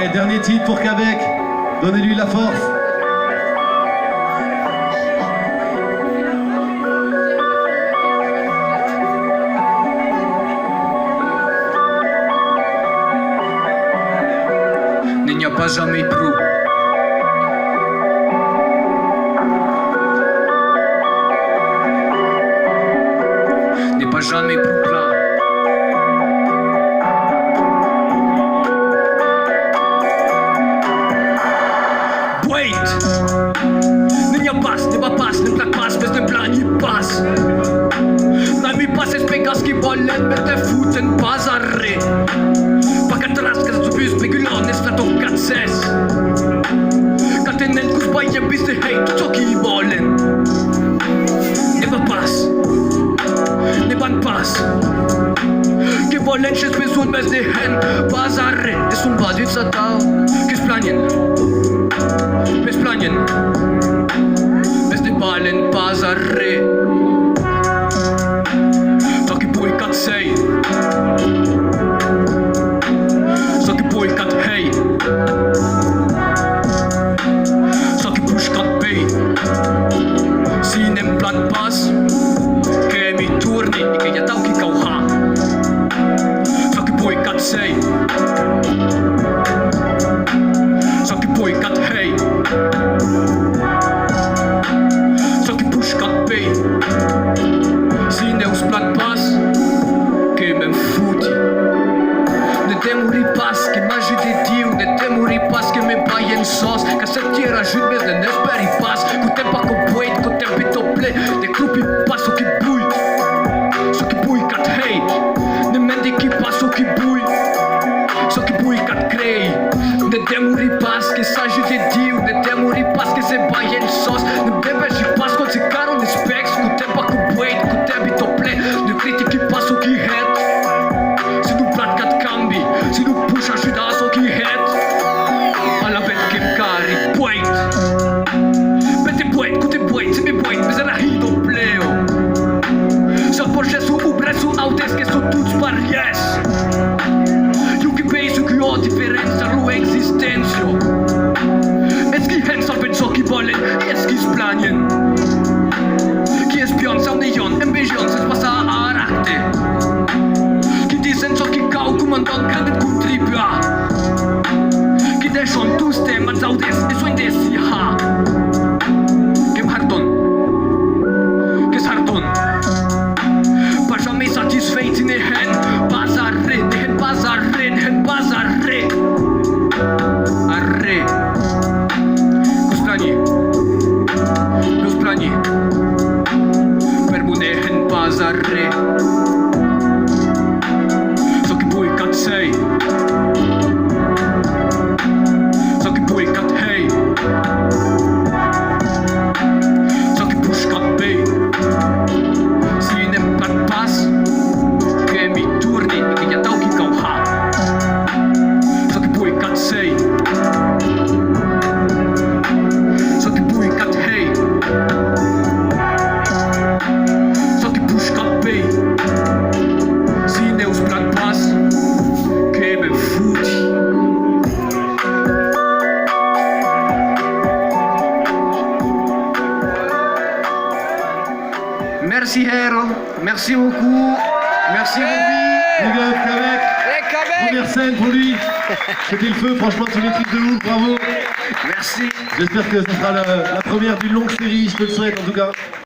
Allez, dernier titre pour Québec. Donnez-lui la force. Il n'y a pas jamais prou. N'est pas jamais plus plat. Wait! Ne n'y a pas, ne va pas, ne plaque pas, mais ne plan n'y passe. La mi passe spiegas che volen, mais te futen pas arre. Pa que trasca su più spegulone stato cazzes. Catenel cus baie bis de hate, tutto chi volen. Ne va pas. Ne van pas. Che volen și spun mes de hen, pas arre. Es un badit satau, che splanien. Mes planien. Mes de balen pas arre. So che pui cat sei. So che pui cat hey. So che push cat pay. Sinem plat pas. Che mi turni e che ya tau chi cauha. So che pui cat sei. So che pui cat hey. So che push cat pay. Sineus plat pas. Che men futi. Ne te muri pas, che magi de diu. Ne te muri pas, che me baien sos. Ca se ti era jut mes de nesperi pas. Cu te pa co poet, cu te pito ple. De clupi pas o chi bui. So chi bui cat hey. Ne mendi chi pas o chi bui. So chi bui cat crei. Ne te muri pas, che s'agi de diu. Ne te muri pas, che se baien sos. Ne bebe și pas, con se caro ne specs. Cu te pa co poet, cu te pito ple. Ne critichi pas o chi het. Si nu plat cat cambi. Si nu push ajudas o chi het. Alla vet che cari poet. Pete poet, cu te poet, se mi poet. Me zera hido pleo. Să porșe su ubresu autes che so tuts paries. Eu che penso che ho differenza lu existenzio. Es chi hen sa penso chi volen, es chi splanien. Chi es pion sau neon, embejon se passa a aracte. Chi disen so chi cau comandant cadet contribua. Chi deșon tuste ma zaudes e so indesi ha. Chem hardon. Ches hardon. Pa jamais satisfeiti ne hen bazarre, ne hen bazarre, ne hen bazarre. Arre. Cus plani. Cus plani. Per bune hen bazarre. So che pui cat sei. So che pui cat hey. So che push cat pay. Sinem plat pas. Che mi turni e che ya tau chi cauha. So che pui cat sei. So che pui cat hey. So che push cat pay. Sineus plat pas. Che me futi. Merci Hero, merci beaucoup, merci Bobby. Big up Québec. Première scène pour lui. C'était le feu, franchement, tous les trucs de ouf, bravo. Merci. J'espère que ce sera la première d'une longue série, je te le souhaite en tout cas.